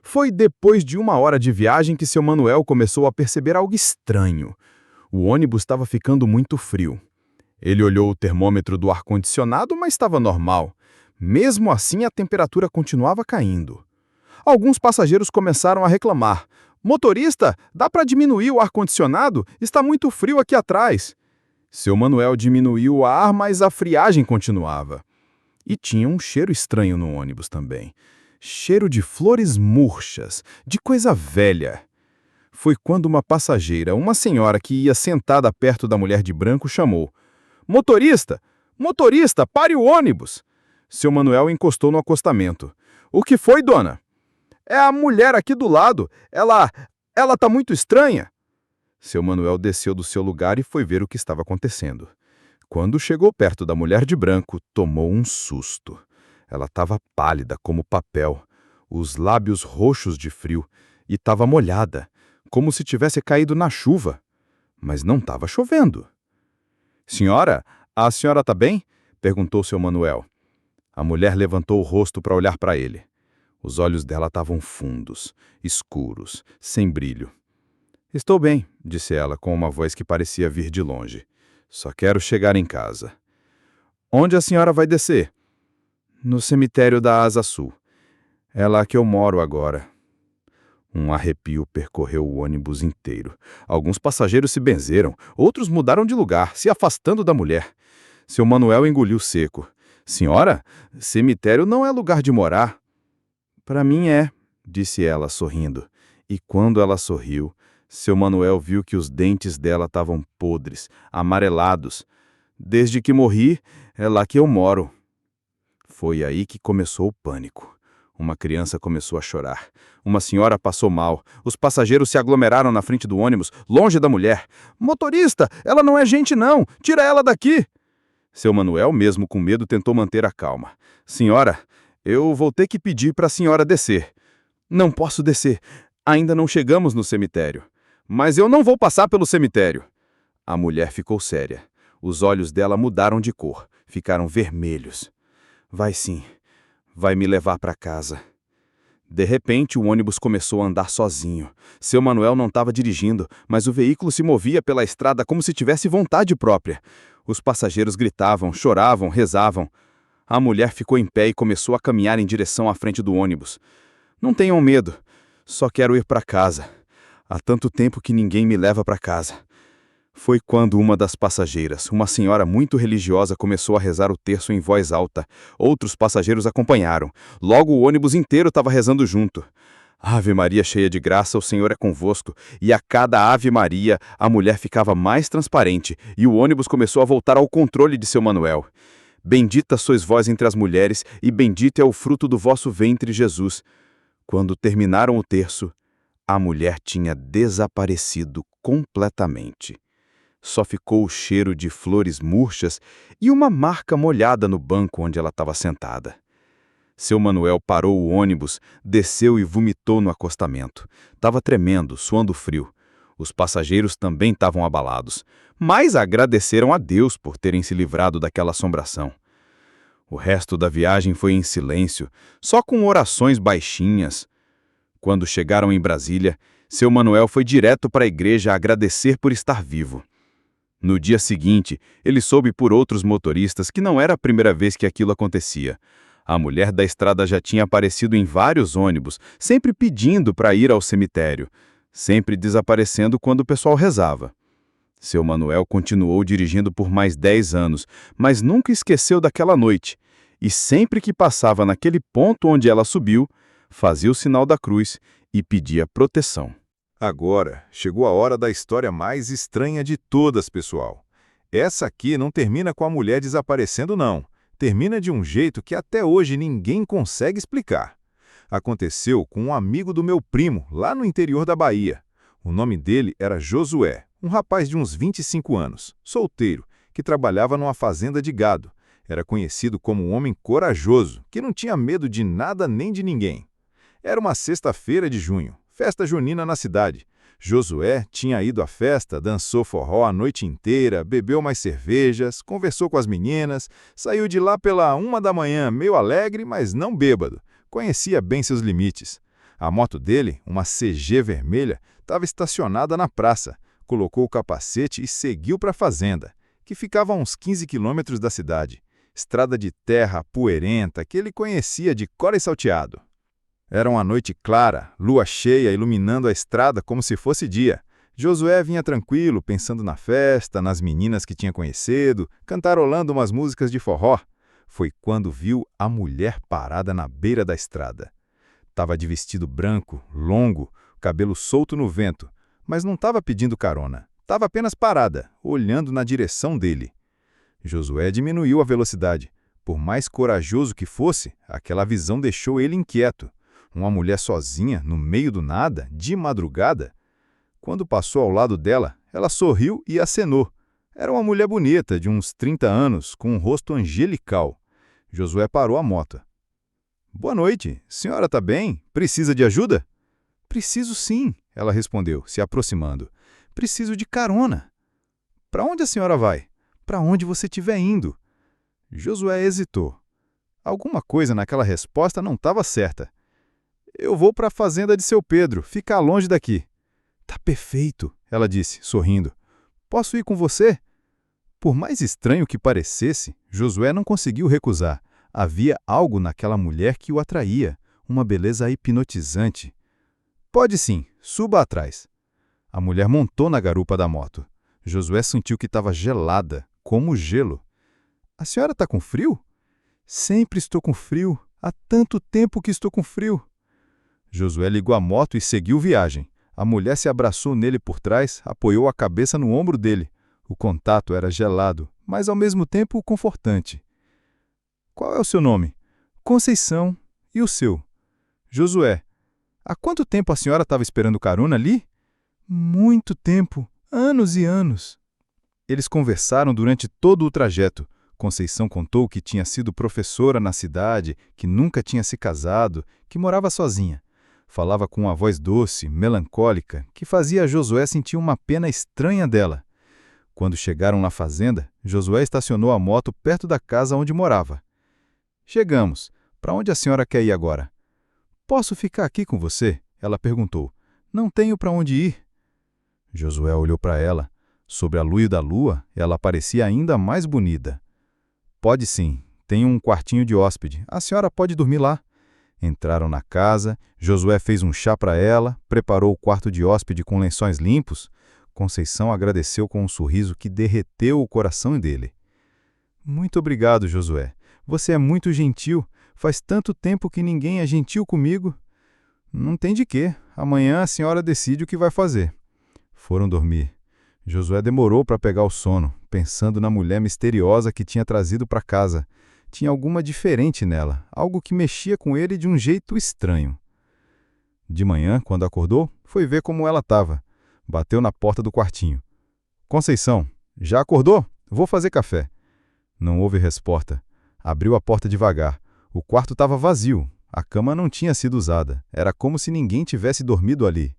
Foi depois de 1 hora de viagem que seu Manuel começou a perceber algo estranho. O ônibus estava ficando muito frio. Ele olhou o termômetro do ar-condicionado, mas estava normal. Mesmo assim, a temperatura continuava caindo. Alguns passageiros começaram a reclamar. Motorista, dá para diminuir o ar-condicionado? Está muito frio aqui atrás. Seu Manuel diminuiu o ar, mas a friagem continuava. E tinha um cheiro estranho no ônibus também. Cheiro de flores murchas, de coisa velha. Foi quando uma passageira, uma senhora que ia sentada perto da mulher de branco, chamou. Motorista! Motorista, pare o ônibus! Seu Manuel encostou no acostamento. O que foi, dona? É a mulher aqui do lado. Ela tá muito estranha. Seu Manuel desceu do seu lugar e foi ver o que estava acontecendo. Quando chegou perto da mulher de branco, tomou um susto. Ela estava pálida como papel, os lábios roxos de frio, e estava molhada, como se tivesse caído na chuva. Mas não estava chovendo. Senhora, a senhora está bem? Perguntou seu Manuel. A mulher levantou o rosto para olhar para ele. Os olhos dela estavam fundos, escuros, sem brilho. Estou bem, disse ela com uma voz que parecia vir de longe. Só quero chegar em casa. Onde a senhora vai descer? No cemitério da Asa Sul. É lá que eu moro agora. Um arrepio percorreu o ônibus inteiro. Alguns passageiros se benzeram, outros mudaram de lugar, se afastando da mulher. Seu Manuel engoliu seco. Senhora, cemitério não é lugar de morar. Para mim é, disse ela, sorrindo. E quando ela sorriu, seu Manuel viu que os dentes dela estavam podres, amarelados. Desde que morri, é lá que eu moro. Foi aí que começou o pânico. Uma criança começou a chorar. Uma senhora passou mal. Os passageiros se aglomeraram na frente do ônibus, longe da mulher. Motorista, ela não é gente não! Tira ela daqui! Seu Manuel, mesmo com medo, tentou manter a calma. Senhora, eu vou ter que pedir para a senhora descer. Não posso descer. Ainda não chegamos no cemitério. Mas eu não vou passar pelo cemitério. A mulher ficou séria. Os olhos dela mudaram de cor. Ficaram vermelhos. Vai sim. Vai me levar para casa. De repente, o ônibus começou a andar sozinho. Seu Manuel não estava dirigindo, mas o veículo se movia pela estrada como se tivesse vontade própria. Os passageiros gritavam, choravam, rezavam. A mulher ficou em pé e começou a caminhar em direção à frente do ônibus. Não tenham medo. Só quero ir para casa. Há tanto tempo que ninguém me leva para casa. Foi quando uma das passageiras, uma senhora muito religiosa, começou a rezar o terço em voz alta. Outros passageiros acompanharam. Logo o ônibus inteiro estava rezando junto. Ave Maria, cheia de graça, o Senhor é convosco. E a cada Ave Maria, a mulher ficava mais transparente e o ônibus começou a voltar ao controle de seu Manuel. Bendita sois vós entre as mulheres e bendito é o fruto do vosso ventre, Jesus. Quando terminaram o terço, a mulher tinha desaparecido completamente. Só ficou o cheiro de flores murchas e uma marca molhada no banco onde ela estava sentada. Seu Manuel parou o ônibus, desceu e vomitou no acostamento. Estava tremendo, suando frio. Os passageiros também estavam abalados, mas agradeceram a Deus por terem se livrado daquela assombração. O resto da viagem foi em silêncio, só com orações baixinhas. Quando chegaram em Brasília, seu Manuel foi direto para a igreja agradecer por estar vivo. No dia seguinte, ele soube por outros motoristas que não era a primeira vez que aquilo acontecia. A mulher da estrada já tinha aparecido em vários ônibus, sempre pedindo para ir ao cemitério, sempre desaparecendo quando o pessoal rezava. Seu Manuel continuou dirigindo por mais 10 anos, mas nunca esqueceu daquela noite, e sempre que passava naquele ponto onde ela subiu, fazia o sinal da cruz e pedia proteção. Agora, chegou a hora da história mais estranha de todas, pessoal. Essa aqui não termina com a mulher desaparecendo, não. Termina de um jeito que até hoje ninguém consegue explicar. Aconteceu com um amigo do meu primo, lá no interior da Bahia. O nome dele era Josué, um rapaz de uns 25 anos, solteiro, que trabalhava numa fazenda de gado. Era conhecido como um homem corajoso, que não tinha medo de nada nem de ninguém. Era uma sexta-feira de junho, festa junina na cidade. Josué tinha ido à festa, dançou forró a noite inteira, bebeu mais cervejas, conversou com as meninas, saiu de lá pela 1 da manhã, meio alegre, mas não bêbado. Conhecia bem seus limites. A moto dele, uma CG vermelha, estava estacionada na praça. Colocou o capacete e seguiu para a fazenda, que ficava a uns 15 quilômetros da cidade. Estrada de terra poeirenta que ele conhecia de cor e salteado. Era uma noite clara, lua cheia iluminando a estrada como se fosse dia. Josué vinha tranquilo, pensando na festa, nas meninas que tinha conhecido, cantarolando umas músicas de forró. Foi quando viu a mulher parada na beira da estrada. Estava de vestido branco, longo, cabelo solto no vento, mas não estava pedindo carona. Estava apenas parada, olhando na direção dele. Josué diminuiu a velocidade. Por mais corajoso que fosse, aquela visão deixou ele inquieto. Uma mulher sozinha, no meio do nada, de madrugada. Quando passou ao lado dela, ela sorriu e acenou. Era uma mulher bonita, de uns 30 anos, com um rosto angelical. Josué parou a moto. Boa noite. Senhora está bem? Precisa de ajuda? Preciso sim, ela respondeu, se aproximando. Preciso de carona. Para onde a senhora vai? Para onde você estiver indo. Josué hesitou. Alguma coisa naquela resposta não estava certa. Eu vou para a fazenda de seu Pedro, ficar longe daqui. Tá perfeito, ela disse, sorrindo. Posso ir com você? Por mais estranho que parecesse, Josué não conseguiu recusar. Havia algo naquela mulher que o atraía, uma beleza hipnotizante. Pode sim, suba atrás. A mulher montou na garupa da moto. Josué sentiu que estava gelada, como gelo. A senhora está com frio? Sempre estou com frio. Há tanto tempo que estou com frio. Josué ligou a moto e seguiu viagem. A mulher se abraçou nele por trás, apoiou a cabeça no ombro dele. O contato era gelado, mas ao mesmo tempo confortante. Qual é o seu nome? Conceição. E o seu? Josué. Há quanto tempo a senhora estava esperando carona ali? Muito tempo. Anos e anos. Eles conversaram durante todo o trajeto. Conceição contou que tinha sido professora na cidade, que nunca tinha se casado, que morava sozinha. Falava com uma voz doce, melancólica, que fazia Josué sentir uma pena estranha dela. Quando chegaram na fazenda, Josué estacionou a moto perto da casa onde morava. Chegamos. Para onde a senhora quer ir agora? Posso ficar aqui com você? Ela perguntou. Não tenho para onde ir. Josué olhou para ela. Sob a luz da lua, ela parecia ainda mais bonita. Pode sim, tem um quartinho de hóspede. A senhora pode dormir lá. Entraram na casa, Josué fez um chá para ela, preparou o quarto de hóspede com lençóis limpos. Conceição agradeceu com um sorriso que derreteu o coração dele. Muito obrigado, Josué. Você é muito gentil. Faz tanto tempo que ninguém é gentil comigo. Não tem de quê. Amanhã a senhora decide o que vai fazer. Foram dormir. Josué demorou para pegar o sono, pensando na mulher misteriosa que tinha trazido para casa. Tinha alguma diferente nela, algo que mexia com ele de um jeito estranho. De manhã, quando acordou, foi ver como ela estava. Bateu na porta do quartinho. Conceição, já acordou? Vou fazer café. Não houve resposta. Abriu a porta devagar. O quarto estava vazio. A cama não tinha sido usada. Era como se ninguém tivesse dormido ali.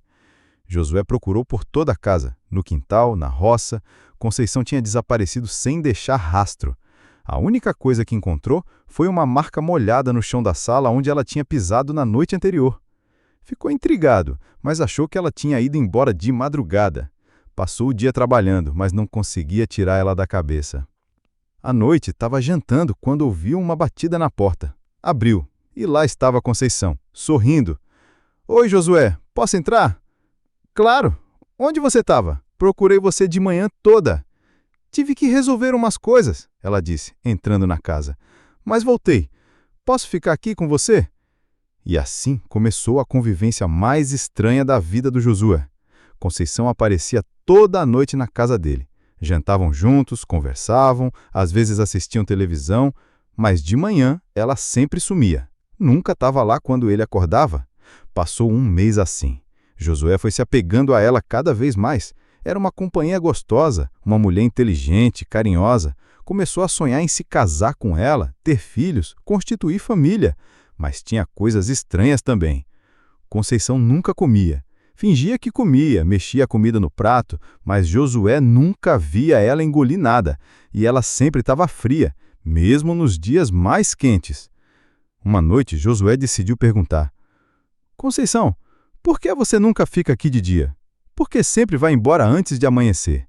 Josué procurou por toda a casa, no quintal, na roça. Conceição tinha desaparecido sem deixar rastro. A única coisa que encontrou foi uma marca molhada no chão da sala onde ela tinha pisado na noite anterior. Ficou intrigado, mas achou que ela tinha ido embora de madrugada. Passou o dia trabalhando, mas não conseguia tirar ela da cabeça. À noite, estava jantando quando ouviu uma batida na porta. Abriu, e lá estava Conceição, sorrindo. Oi, Josué, posso entrar? Claro. Onde você estava? Procurei você de manhã toda. Tive que resolver umas coisas, ela disse, entrando na casa. Mas voltei. Posso ficar aqui com você? E assim começou a convivência mais estranha da vida do Josué. Conceição aparecia toda a noite na casa dele. Jantavam juntos, conversavam, às vezes assistiam televisão, mas de manhã ela sempre sumia. Nunca estava lá quando ele acordava. Passou um mês assim. Josué foi se apegando a ela cada vez mais. Era uma companhia gostosa, uma mulher inteligente, carinhosa. Começou a sonhar em se casar com ela, ter filhos, constituir família. Mas tinha coisas estranhas também. Conceição nunca comia. Fingia que comia, mexia a comida no prato, mas Josué nunca via ela engolir nada, e ela sempre estava fria, mesmo nos dias mais quentes. Uma noite, Josué decidiu perguntar: Conceição, por que você nunca fica aqui de dia? Por que sempre vai embora antes de amanhecer?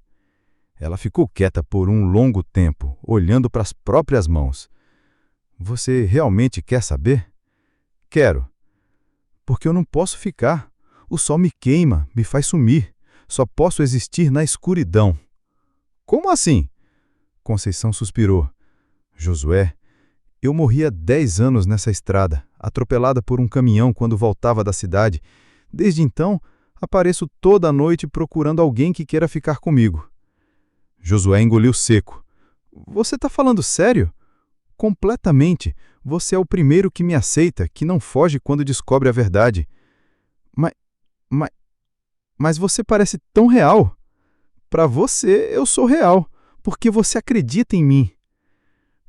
Ela ficou quieta por um longo tempo, olhando para as próprias mãos. Você realmente quer saber? Quero. Porque eu não posso ficar. O sol me queima, me faz sumir. Só posso existir na escuridão. Como assim? Conceição suspirou. Josué, eu morri há 10 anos nessa estrada, atropelada por um caminhão quando voltava da cidade. Desde então, apareço toda a noite procurando alguém que queira ficar comigo. Josué engoliu seco. Você está falando sério? Completamente. Você é o primeiro que me aceita, que não foge quando descobre a verdade. Mas você parece tão real. Para você, eu sou real, porque você acredita em mim.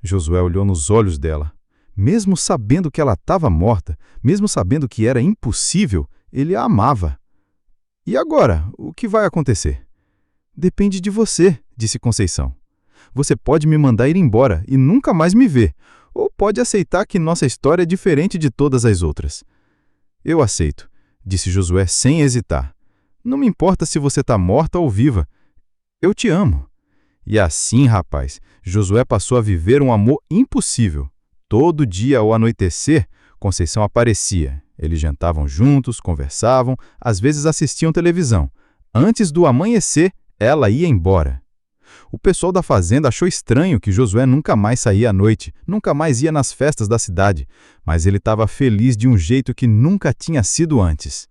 Josué olhou nos olhos dela. Mesmo sabendo que ela estava morta, mesmo sabendo que era impossível, ele a amava. E agora, o que vai acontecer? Depende de você, disse Conceição. Você pode me mandar ir embora e nunca mais me ver, ou pode aceitar que nossa história é diferente de todas as outras. Eu aceito, disse Josué sem hesitar. Não me importa se você está morta ou viva. Eu te amo. E assim, rapaz, Josué passou a viver um amor impossível. Todo dia ao anoitecer, Conceição aparecia. Eles jantavam juntos, conversavam, às vezes assistiam televisão. Antes do amanhecer, ela ia embora. O pessoal da fazenda achou estranho que Josué nunca mais saía à noite, nunca mais ia nas festas da cidade, mas ele estava feliz de um jeito que nunca tinha sido antes.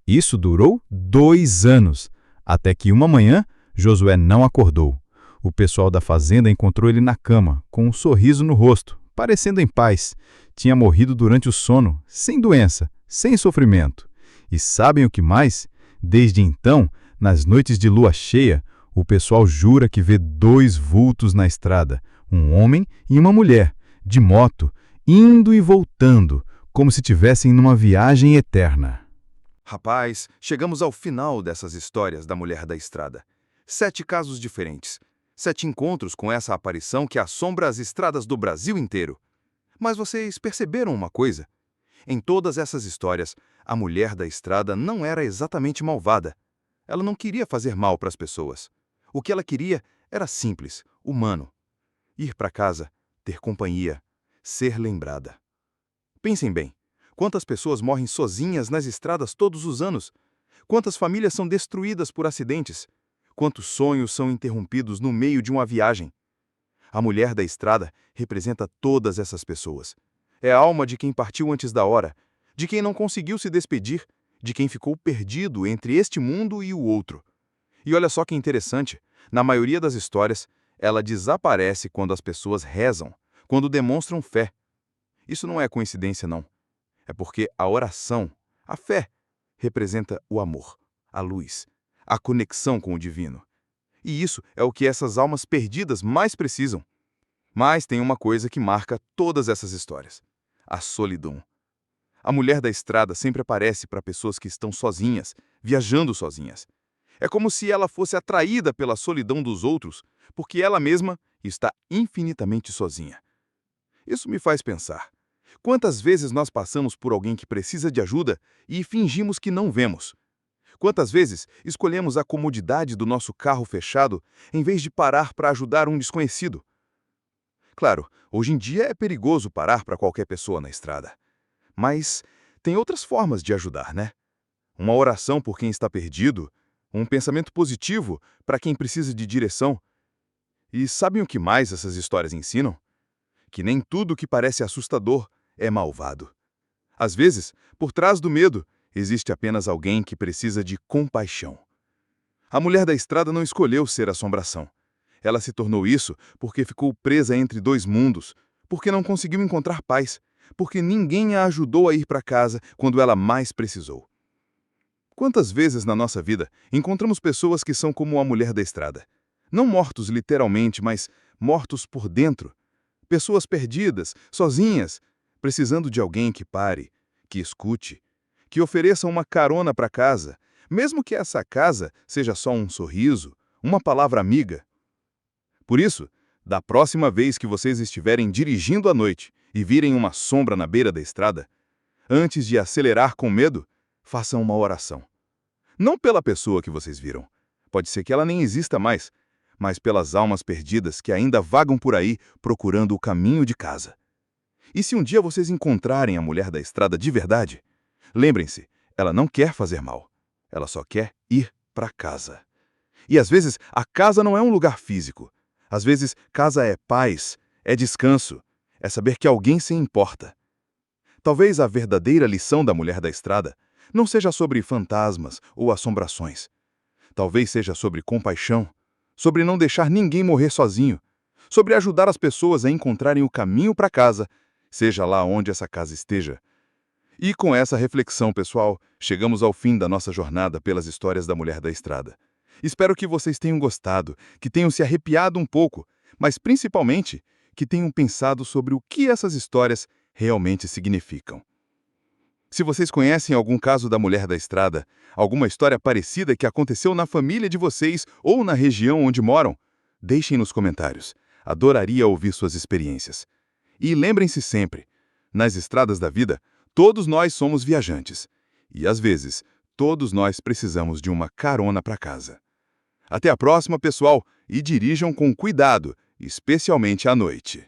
Isso durou 2 anos, até que uma manhã, Josué não acordou. O pessoal da fazenda encontrou ele na cama, com um sorriso no rosto, parecendo em paz. Tinha morrido durante o sono, sem doença, sem sofrimento. E sabem o que mais? Desde então, nas noites de lua cheia, o pessoal jura que vê 2 vultos na estrada, um homem e uma mulher, de moto, indo e voltando, como se tivessem numa viagem eterna. Rapaz, chegamos ao final dessas histórias da mulher da estrada. 7 casos diferentes. 7 encontros com essa aparição que assombra as estradas do Brasil inteiro. Mas vocês perceberam uma coisa? Em todas essas histórias, a mulher da estrada não era exatamente malvada. Ela não queria fazer mal para as pessoas. O que ela queria era simples, humano. Ir para casa, ter companhia, ser lembrada. Pensem bem, quantas pessoas morrem sozinhas nas estradas todos os anos? Quantas famílias são destruídas por acidentes? Quantos sonhos são interrompidos no meio de uma viagem? A mulher da estrada representa todas essas pessoas. É a alma de quem partiu antes da hora, de quem não conseguiu se despedir, de quem ficou perdido entre este mundo e o outro. E olha só que interessante, na maioria das histórias, ela desaparece quando as pessoas rezam, quando demonstram fé. Isso não é coincidência, não. É porque a oração, a fé, representa o amor, a luz, a conexão com o divino. E isso é o que essas almas perdidas mais precisam. Mas tem uma coisa que marca todas essas histórias: a solidão. A mulher da estrada sempre aparece para pessoas que estão sozinhas, viajando sozinhas. É como se ela fosse atraída pela solidão dos outros, porque ela mesma está infinitamente sozinha. Isso me faz pensar. Quantas vezes nós passamos por alguém que precisa de ajuda e fingimos que não vemos? Quantas vezes escolhemos a comodidade do nosso carro fechado em vez de parar para ajudar um desconhecido? Claro, hoje em dia é perigoso parar para qualquer pessoa na estrada. Mas tem outras formas de ajudar, né? Uma oração por quem está perdido, um pensamento positivo para quem precisa de direção. E sabem o que mais essas histórias ensinam? Que nem tudo que parece assustador é malvado. Às vezes, por trás do medo, existe apenas alguém que precisa de compaixão. A mulher da estrada não escolheu ser assombração. Ela se tornou isso porque ficou presa entre 2 mundos, porque não conseguiu encontrar paz, porque ninguém a ajudou a ir para casa quando ela mais precisou. Quantas vezes na nossa vida encontramos pessoas que são como a mulher da estrada? Não mortos literalmente, mas mortos por dentro. Pessoas perdidas, sozinhas, precisando de alguém que pare, que escute, que ofereça uma carona para casa, mesmo que essa casa seja só um sorriso, uma palavra amiga. Por isso, da próxima vez que vocês estiverem dirigindo à noite e virem uma sombra na beira da estrada, antes de acelerar com medo, façam uma oração. Não pela pessoa que vocês viram. Pode ser que ela nem exista mais, mas pelas almas perdidas que ainda vagam por aí procurando o caminho de casa. E se um dia vocês encontrarem a mulher da estrada de verdade, lembrem-se, ela não quer fazer mal. Ela só quer ir para casa. E às vezes a casa não é um lugar físico. Às vezes casa é paz, é descanso, é saber que alguém se importa. Talvez a verdadeira lição da mulher da estrada não seja sobre fantasmas ou assombrações. Talvez seja sobre compaixão, sobre não deixar ninguém morrer sozinho, sobre ajudar as pessoas a encontrarem o caminho para casa, seja lá onde essa casa esteja. E com essa reflexão, pessoal, chegamos ao fim da nossa jornada pelas histórias da mulher da estrada. Espero que vocês tenham gostado, que tenham se arrepiado um pouco, mas principalmente que tenham pensado sobre o que essas histórias realmente significam. Se vocês conhecem algum caso da mulher da estrada, alguma história parecida que aconteceu na família de vocês ou na região onde moram, deixem nos comentários. Adoraria ouvir suas experiências. E lembrem-se sempre, nas estradas da vida, todos nós somos viajantes. E às vezes, todos nós precisamos de uma carona para casa. Até a próxima, pessoal, e dirijam com cuidado, especialmente à noite.